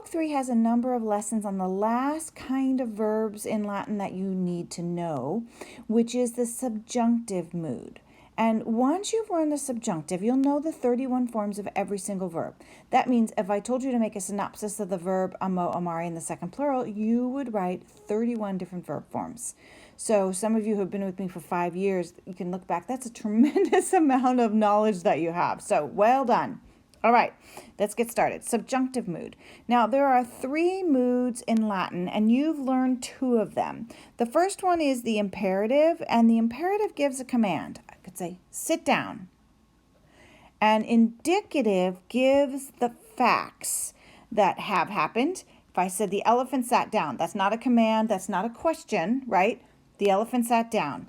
Book 3 has a number of lessons on the last kind of verbs in Latin that you need to know, which is the subjunctive mood. And once you've learned the subjunctive, you'll know the 31 forms of every single verb. That means if I told you to make a synopsis of the verb amo, amare in the second plural, you would write 31 different verb forms. So some of you who have been with me for 5 years, you can look back. That's a tremendous amount of knowledge that you have. So well done. All right, let's get started. Subjunctive mood. Now, there are 3 moods in Latin, and you've learned 2 of them. The first one is the imperative, and the imperative gives a command. I could say, sit down. And indicative gives the facts that have happened. If I said the elephant sat down, that's not a command, that's not a question, right? The elephant sat down.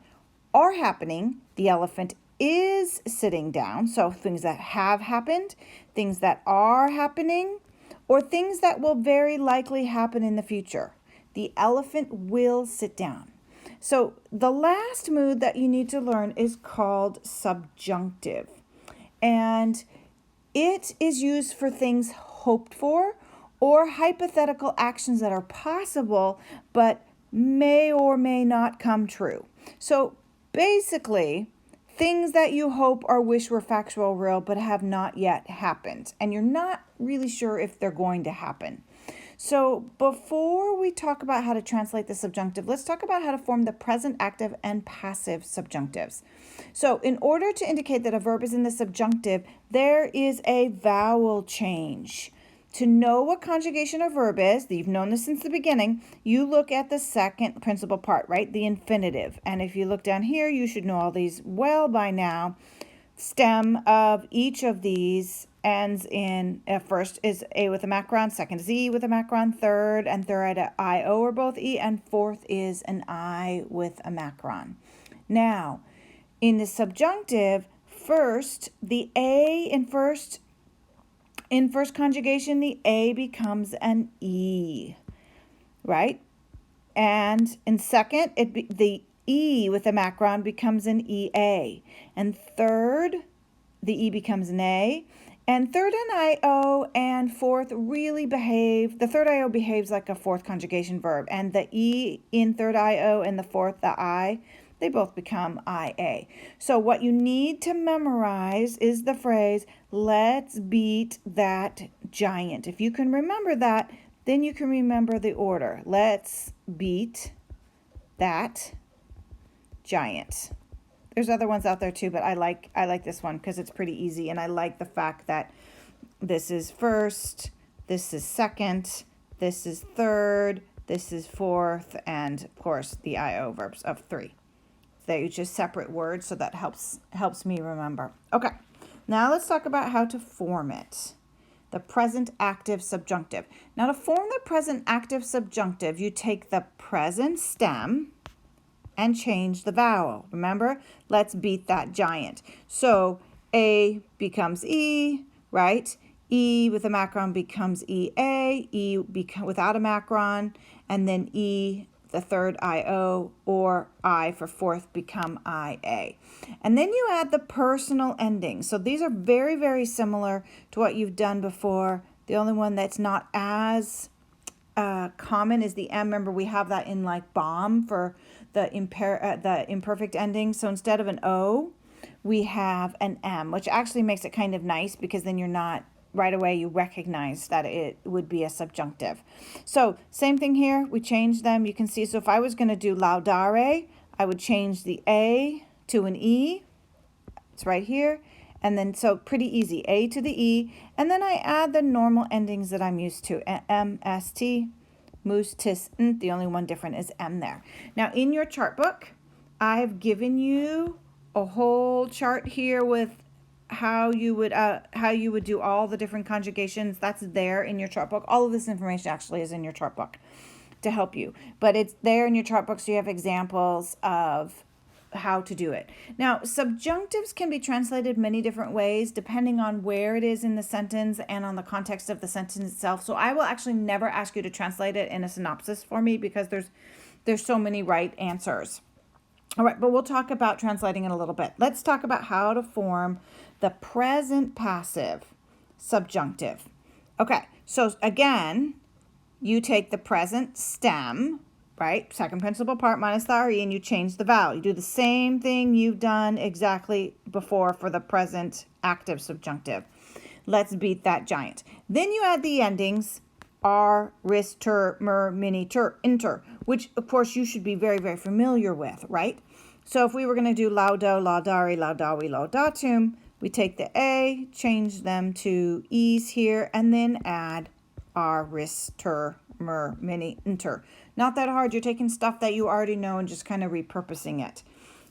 Are happening, the elephant is sitting down. So things that have happened, things that are happening, or things that will very likely happen in the future. The elephant will sit down. So the last mood that you need to learn is called subjunctive. And it is used for things hoped for or hypothetical actions that are possible but may or may not come true. So basically, things that you hope or wish were factual real but have not yet happened, and you're not really sure if they're going to happen. So before we talk about how to translate the subjunctive, let's talk about how to form the present active and passive subjunctives. So in order to indicate that a verb is in the subjunctive, there is a vowel change. To know what conjugation a verb is, you've known this since the beginning, you look at the second principal part, right? The infinitive. And if you look down here, you should know all these well by now. Stem of each of these ends in, first is A with a macron, second is E with a macron, third and third I-O are both E, and fourth is an I with a macron. Now, in the subjunctive, first, the A in first conjugation, the A becomes an E, right? And in second, the E with a macron becomes an EA. And third, the E becomes an A. And third and I-O and fourth really behave, the third I-O behaves like a fourth conjugation verb. And the E in third I-O and the fourth, the I, they both become IA. So what you need to memorize is the phrase, let's beat that giant. If you can remember that, then you can remember the order. Let's beat that giant. There's other ones out there too, but I like this one because it's pretty easy, and I like the fact that this is first, this is second, this is third, this is fourth, and of course the IO verbs of 3. They're just separate words, so that helps me remember. Okay, now let's talk about how to form it. The present active subjunctive. Now to form the present active subjunctive, you take the present stem and change the vowel. Remember, let's beat that giant. So A becomes E, right? E with a macron becomes EA, E without a macron, and then E, the third IO, or I for fourth become IA. And then you add the personal endings. So these are very, very similar to what you've done before. The only one that's not as common is the M. Remember, we have that in like bomb for the imperfect ending. So instead of an O, we have an M, which actually makes it kind of nice because then you're not, right away you recognize that it would be a subjunctive. So same thing here, we change them. You can see, so if I was going to do laudare, I would change the A to an E. It's right here. And then, so pretty easy, A to the E. And then I add the normal endings that I'm used to, M, S, T, moose, tis, n. The only one different is M there. Now in your chart book, I've given you a whole chart here with how you would do all the different conjugations. That's there in your chart book. All of this information actually is in your chart book to help you. But it's there in your chart book, so you have examples of how to do it. Now, subjunctives can be translated many different ways depending on where it is in the sentence and on the context of the sentence itself. So I will actually never ask you to translate it in a synopsis for me because there's so many right answers. All right, but we'll talk about translating in a little bit. Let's talk about how to form the present passive subjunctive. Okay, so again, you take the present stem, right? Second principal part minus the RE, and you change the vowel. You do the same thing you've done exactly before for the present active subjunctive. Let's beat that giant. Then you add the endings R, ris, ter, mer, mini, ter, inter, which of course you should be very, very familiar with, right? So if we were going to do laudo, laudari, laudavi, laudatum, we take the A, change them to E's here, and then add R, ris, ter, mer, mini, inter. Not that hard. You're taking stuff that you already know and just kind of repurposing it.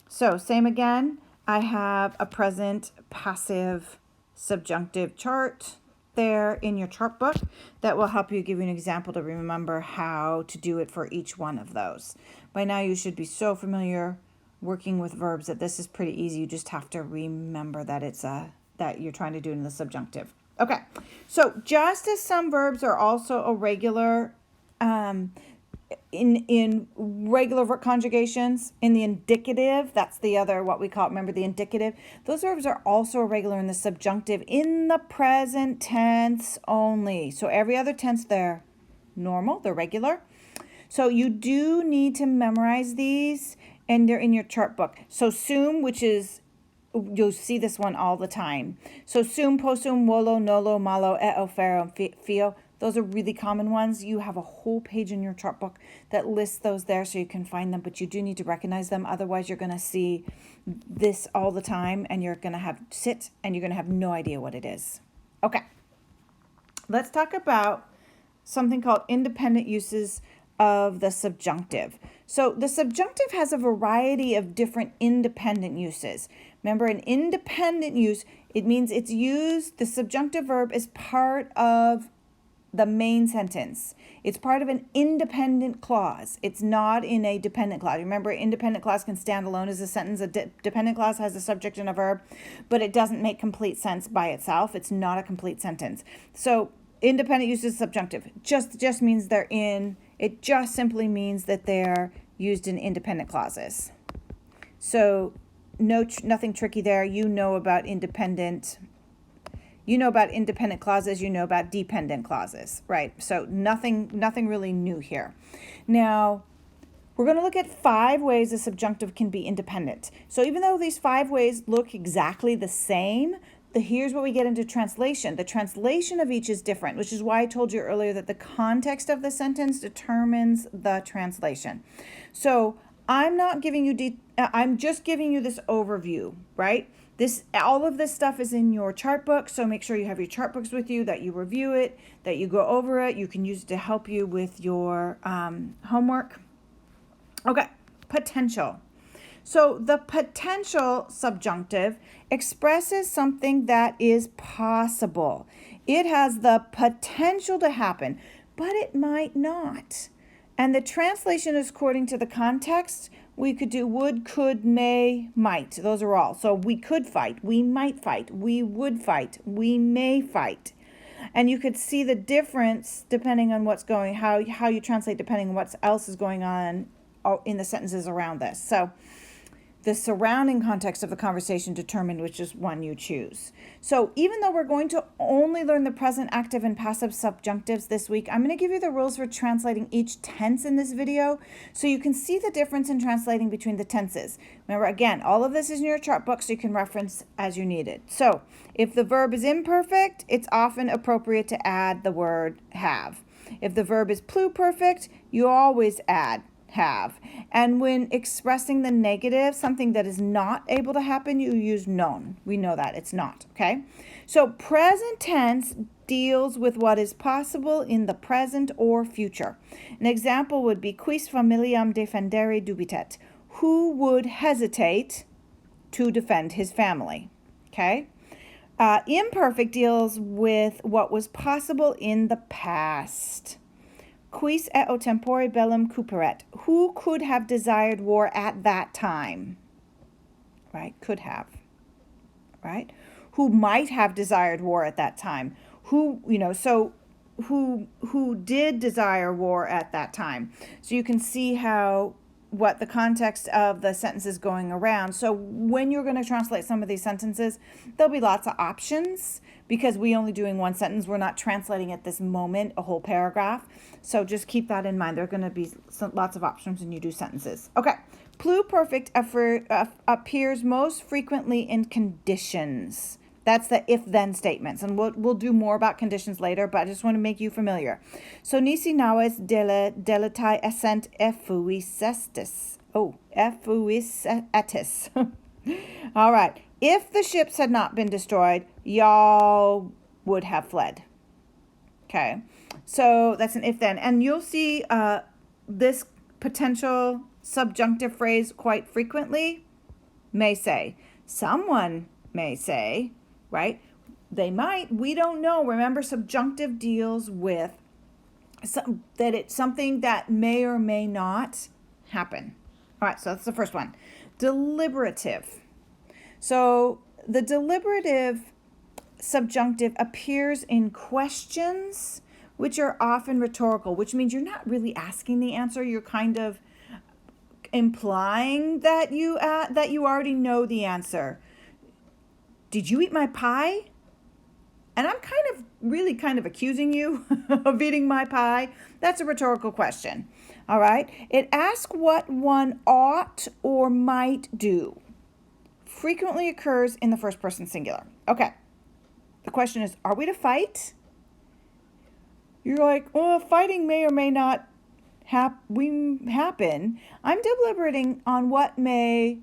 So same again. I have a present passive subjunctive chart there in your chart book that will help you give you an example to remember how to do it for each one of those. By now you should be so familiar working with verbs that this is pretty easy. You just have to remember that it's that you're trying to do it in the subjunctive. Okay, so just as some verbs are also irregular in regular conjugations, in the indicative, that's the other, what we call it, remember the indicative, those verbs are also irregular in the subjunctive in the present tense only. So every other tense, they're normal, they're regular. So you do need to memorize these, and they're in your chart book. So sum, which is, you'll see this one all the time. So sum, possum, volo, nolo, malo, eo, fero, and fio. Those are really common ones. You have a whole page in your chart book that lists those there so you can find them, but you do need to recognize them. Otherwise, you're going to see this all the time, and you're going to have sit, and you're going to have no idea what it is. Okay, let's talk about something called independent uses of the subjunctive. So the subjunctive has a variety of different independent uses. Remember, an independent use, it means it's used, the subjunctive verb is part of the main sentence. It's part of an independent clause. It's not in a dependent clause. Remember, independent clause can stand alone as a sentence. A dependent clause has a subject and a verb, but it doesn't make complete sense by itself. It's not a complete sentence. So independent use is subjunctive. Just means they're in, it just simply means that they're used in independent clauses. So nothing tricky there. You know about independent clauses, you know about dependent clauses, right? So nothing really new here. Now, we're going to look at 5 ways a subjunctive can be independent. So even though these 5 ways look exactly the same, here's where we get into translation. The translation of each is different, which is why I told you earlier that the context of the sentence determines the translation. So I'm not giving you, I'm just giving you this overview, right? All of this stuff is in your chart book, so make sure you have your chart books with you, that you review it, that you go over it. You can use it to help you with your homework. Okay, potential. So the potential subjunctive expresses something that is possible. It has the potential to happen, but it might not. And the translation is according to the context. We could do would, could, may, might. Those are all. So we could fight, we might fight, we would fight, we may fight. And you could see the difference depending on what's going, how you translate depending on what else is going on in the sentences around this. So the surrounding context of the conversation determine which is one you choose. So even though we're going to only learn the present active and passive subjunctives this week, I'm going to give you the rules for translating each tense in this video so you can see the difference in translating between the tenses. Remember, again, all of this is in your chart book so you can reference as you need it. So if the verb is imperfect, it's often appropriate to add the word have. If the verb is pluperfect, you always add have. And when expressing the negative, something that is not able to happen, you use non. We know that it's not, okay? So present tense deals with what is possible in the present or future. An example would be quis familiam defendere dubitet. Who would hesitate to defend his family? Okay? Imperfect deals with what was possible in the past. Quis eo tempore bellum cuperet. Who could have desired war at that time? Right? Could have. Right? Who might have desired war at that time? Who did desire war at that time? So you can see how what the context of the sentence is going around. So when you're going to translate some of these sentences, there'll be lots of options because we're only doing one sentence. We're not translating at this moment a whole paragraph. So just keep that in mind. There are going to be lots of options when you do sentences. Okay. Pluperfect appears most frequently in conditions. That's the if-then statements. And we'll do more about conditions later, but I just want to make you familiar. So, nisi naues deletai essent effuisestis. Oh, effuisetis. All right. If the ships had not been destroyed, y'all would have fled. Okay. So, that's an if-then. And you'll see this potential subjunctive phrase quite frequently. May say. Someone may say, right? They might. We don't know. Remember, subjunctive deals with that it's something that may or may not happen. All right, so that's the first one. Deliberative. So the deliberative subjunctive appears in questions, which are often rhetorical, which means you're not really asking the answer. You're kind of implying that you already know the answer. Did you eat my pie? And I'm kind of accusing you of eating my pie. That's a rhetorical question. All right. It asks what one ought or might do. Frequently occurs in the first person singular. Okay. The question is, are we to fight? You're like, well, fighting may or may not happen. I'm deliberating on what may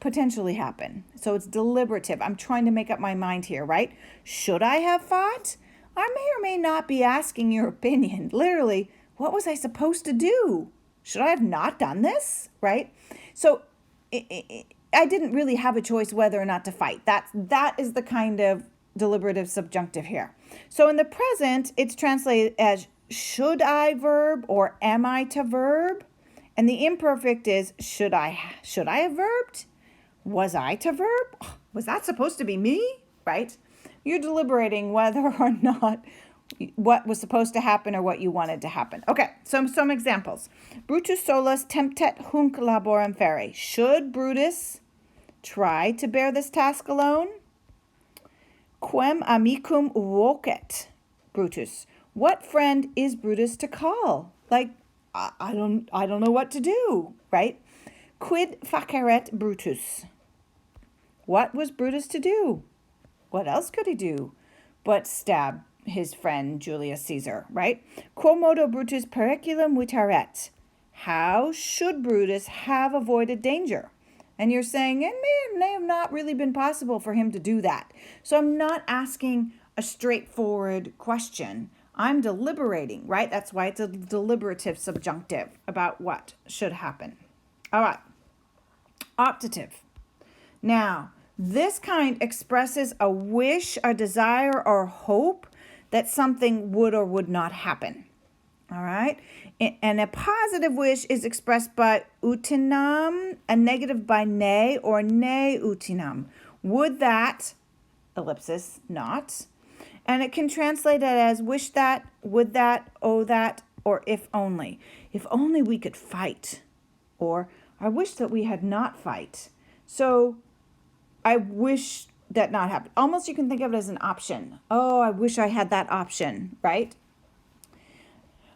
potentially happen. So it's deliberative. I'm trying to make up my mind here, right? Should I have fought? I may or may not be asking your opinion. Literally, what was I supposed to do? Should I have not done this? Right? So I didn't really have a choice whether or not to fight. That is the kind of deliberative subjunctive here. So in the present, it's translated as should I verb or am I to verb? And the imperfect is should I have verbed? Was I to verb? Was that supposed to be me? Right? You're deliberating whether or not what was supposed to happen or what you wanted to happen. Okay, so some examples. Brutus solus temptet hunc laborem fere. Should Brutus try to bear this task alone? Quem amicum vocet Brutus. What friend is Brutus to call? Like, I don't know what to do, right? Quid faceret Brutus? What was Brutus to do? What else could he do but stab his friend Julius Caesar, right? Quomodo Brutus periculum vitaret. How should Brutus have avoided danger? And you're saying it may have not really been possible for him to do that. So I'm not asking a straightforward question. I'm deliberating, right? That's why it's a deliberative subjunctive about what should happen. All right. Optative. Now, this kind expresses a wish, a desire, or hope that something would or would not happen. All right? And a positive wish is expressed by utinam, a negative by ne, or ne utinam. Would that, ellipsis, not. And it can translate it as wish that, would that, oh that, or if only. If only we could fight. Or I wish that we had not fight. So I wish that not happened. Almost you can think of it as an option. Oh, I wish I had that option, right?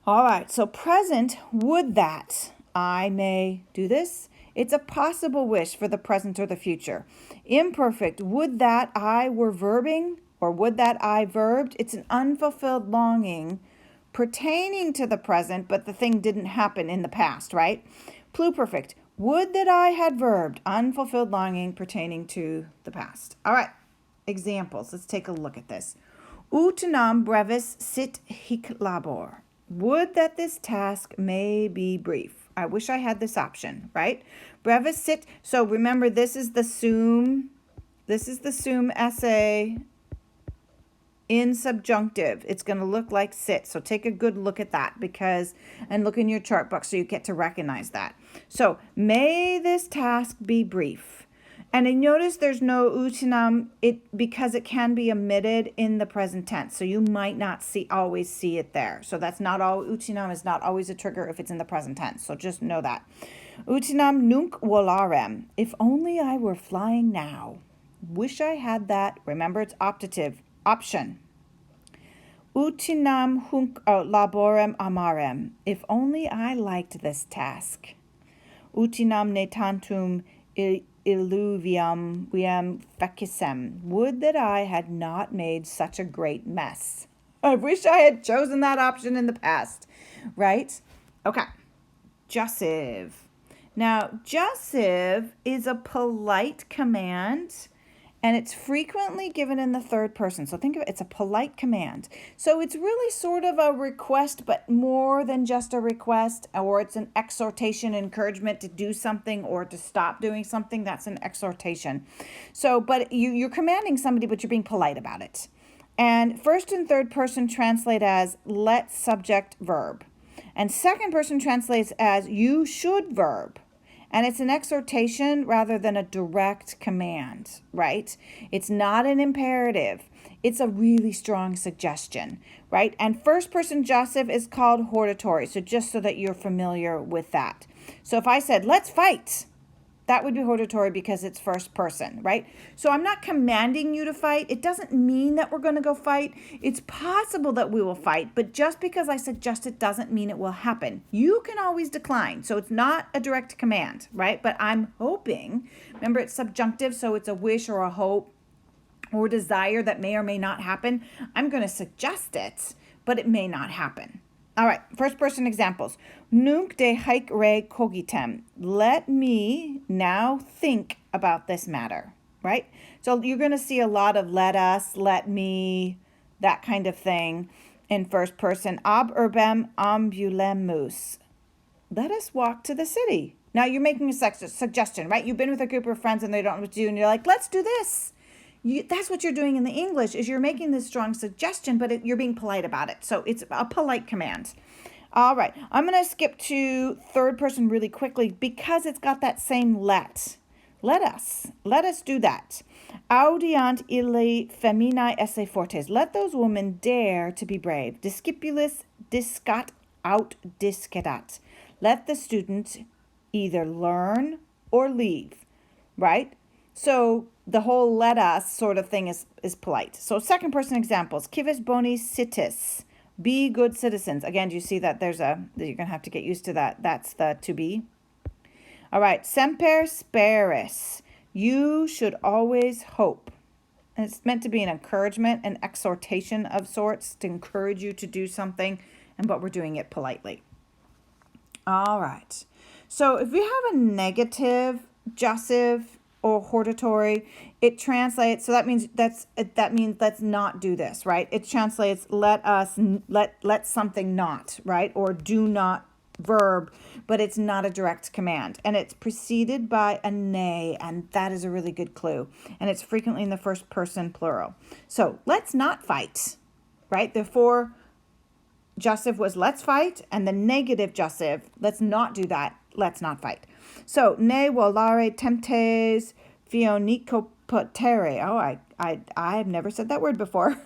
All right, so present, would that I may do this. It's a possible wish for the present or the future. Imperfect, would that I were verbing or would that I verbed. It's an unfulfilled longing pertaining to the present, but the thing didn't happen in the past, right? Pluperfect, would that I had verbed. Unfulfilled longing pertaining to the past. All right, examples. Let's take a look at this. Utinam brevis sit hic labor. Would that this task may be brief. I wish I had this option, right? Brevis sit. So remember, this is the sum essay in subjunctive. It's going to look like sit. So take a good look at that and look in your chart book so you get to recognize that. So may this task be brief. And I notice there's no utinam because it can be omitted in the present tense. So you might not always see it there. So that's not all. Utinam is not always a trigger if it's in the present tense. So just know that. Utinam nunc volarem. If only I were flying now. Wish I had that. Remember, it's optative. Option. Utinam hunc laborem amarem. If only I liked this task. Utinam ne tantum illuvium viam fecisem. Would that I had not made such a great mess. I wish I had chosen that option in the past, right? Okay, jussive. Now, jussive is a polite command, and it's frequently given in the third person. So think of it, it's a polite command. So it's really sort of a request, but more than just a request, or it's an exhortation, encouragement to do something or to stop doing something. That's an exhortation. So, but you're commanding somebody, but you're being polite about it. And first and third person translate as let subject verb. And second person translates as you should verb. And it's an exhortation rather than a direct command, right? It's not an imperative. It's a really strong suggestion, right? And first person jussive is called hortatory. So just so that you're familiar with that. So if I said, let's fight, that would be hortatory because it's first person, right? So I'm not commanding you to fight. It doesn't mean that we're going to go fight. It's possible that we will fight, but just because I suggest it doesn't mean it will happen. You can always decline. So it's not a direct command, right? But I'm hoping, remember it's subjunctive, so it's a wish or a hope or desire that may or may not happen. I'm going to suggest it, but it may not happen. All right, first person examples. Nunc de haec re cogitem. Let me now think about this matter, right? So you're going to see a lot of let us, let me, that kind of thing in first person. Ab urbem ambulemus. Let us walk to the city. Now you're making a suggestion, right? You've been with a group of friends and they don't know what to do and you're like, let's do this. That's what you're doing in the English is you're making this strong suggestion, but you're being polite about it. So it's a polite command. All right. I'm going to skip to third person really quickly because it's got that same let. Let us do that. Audiant ille feminae esse fortes. Let those women dare to be brave. Discipulis discat aut discedat. Let the student either learn or leave, right? So the whole let us sort of thing is polite. So second person examples. Civis bonis sitis. Be good citizens. Again, do you see that you're going to have to get used to that. That's the to be. All right. Semper speris. You should always hope. And it's meant to be an encouragement, an exhortation of sorts to encourage you to do something, but we're doing it politely. All right. So if we have a negative jussive or hortatory, it translates, so that means let's not do this, right? It translates let something not, right? Or do not verb, but it's not a direct command. And it's preceded by a nay, and that is a really good clue. And it's frequently in the first person plural. So let's not fight, right? Therefore, jussive was let's fight, and the negative jussive, let's not do that, let's not fight. So, ne volare temptes fionicopotere. Oh, I've never said that word before.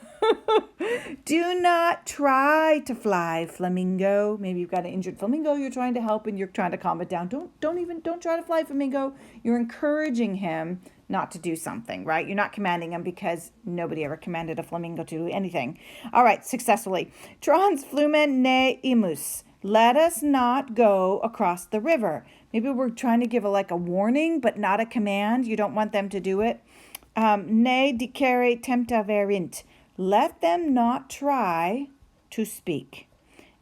Do not try to fly, flamingo. Maybe you've got an injured flamingo you're trying to help and you're trying to calm it down. Don't try to fly, flamingo. You're encouraging him not to do something, right? You're not commanding him because nobody ever commanded a flamingo to do anything. All right, successfully. Trans flumen ne imus. Let us not go across the river. Maybe we're trying to give a warning, but not a command. You don't want them to do it. Ne dicere tempta verint. Let them not try to speak.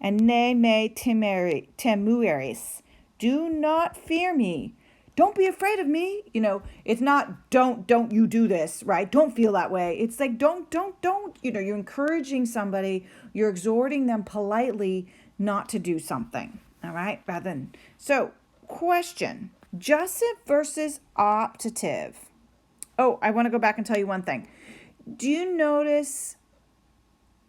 And ne me temueris. Do not fear me. Don't be afraid of me. It's not don't you do this, right? Don't feel that way. It's like don't. You're encouraging somebody, you're exhorting them politely not to do something. All right? So, question. Jussive versus optative. Oh, I want to go back and tell you one thing. Do you notice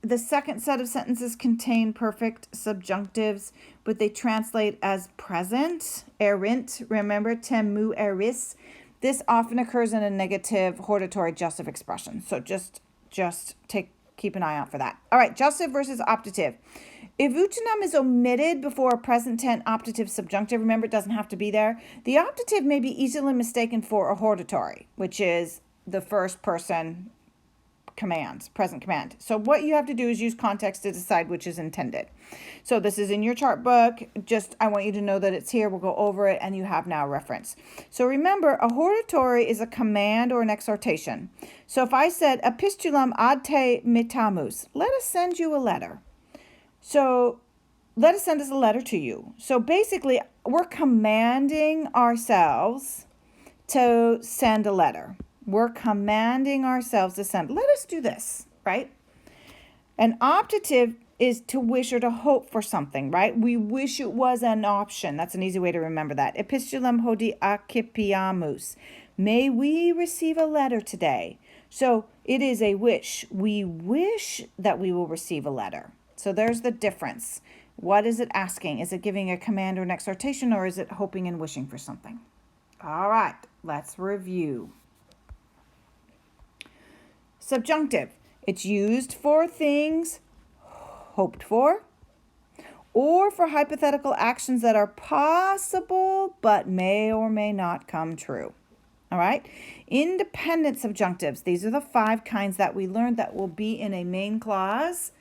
the second set of sentences contain perfect subjunctives, but they translate as present? Erint, remember, temu eris. This often occurs in a negative hortatory jussive expression. So just keep an eye out for that. All right, jussive versus optative. If utinam is omitted before a present tense optative subjunctive, remember it doesn't have to be there, the optative may be easily mistaken for a hortatory, which is the first person command, present command. So what you have to do is use context to decide which is intended. So this is in your chart book. Just, I want you to know that it's here. We'll go over it and you have now reference. So remember, a hortatory is a command or an exhortation. So if I said, epistulam ad te metamus, let us send you a letter. So let us send us a letter to you. So basically, we're commanding ourselves to send a letter. We're commanding ourselves to send. Let us do this, right? An optative is to wish or to hope for something, right? We wish it was an option. That's an easy way to remember that. Epistulam hodi accipiamus. May we receive a letter today. So it is a wish. We wish that we will receive a letter. So there's the difference. What is it asking? Is it giving a command or an exhortation, or is it hoping and wishing for something? All right, let's review. Subjunctive. It's used for things hoped for or for hypothetical actions that are possible but may or may not come true. All right. Independent subjunctives. These are the 5 kinds that we learned that will be in a main clause,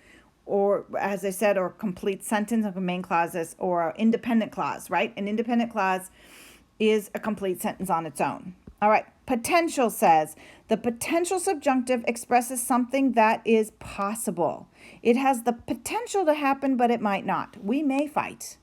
or as I said, or complete sentence of a main clause, or an independent clause, right? An independent clause is a complete sentence on its own. All right. Potential says the potential subjunctive expresses something that is possible. It has the potential to happen, but it might not. We may fight.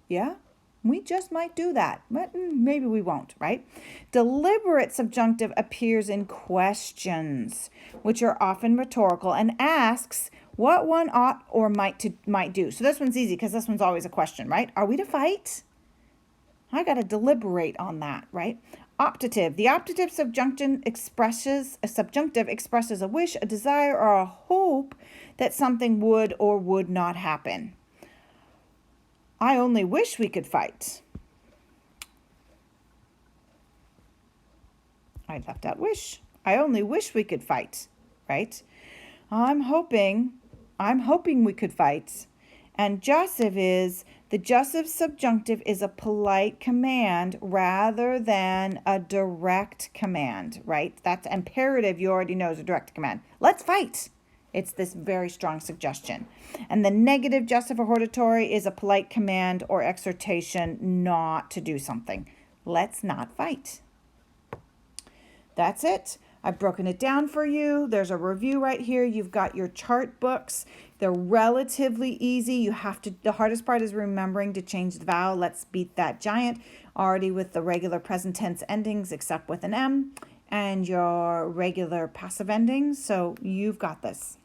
Yeah? We just might do that, but maybe we won't, right? Deliberate subjunctive appears in questions, which are often rhetorical, and asks what one ought or might do. So this one's easy because this one's always a question, right? Are we to fight? I got to deliberate on that, right? Optative. The optative subjunctive expresses a wish, a desire, or a hope that something would or would not happen. I only wish we could fight. I left out wish. I only wish we could fight, right? I'm hoping we could fight. And jussive is, the jussive subjunctive is a polite command rather than a direct command, right? That's imperative, you already know, is a direct command. Let's fight. It's this very strong suggestion. And the negative jussive or hortatory is a polite command or exhortation not to do something. Let's not fight. That's it. I've broken it down for you. There's a review right here. You've got your chart books. They're relatively easy. The hardest part is remembering to change the vowel. Let's beat that giant. Already with the regular present tense endings except with an M, and your regular passive endings. So you've got this.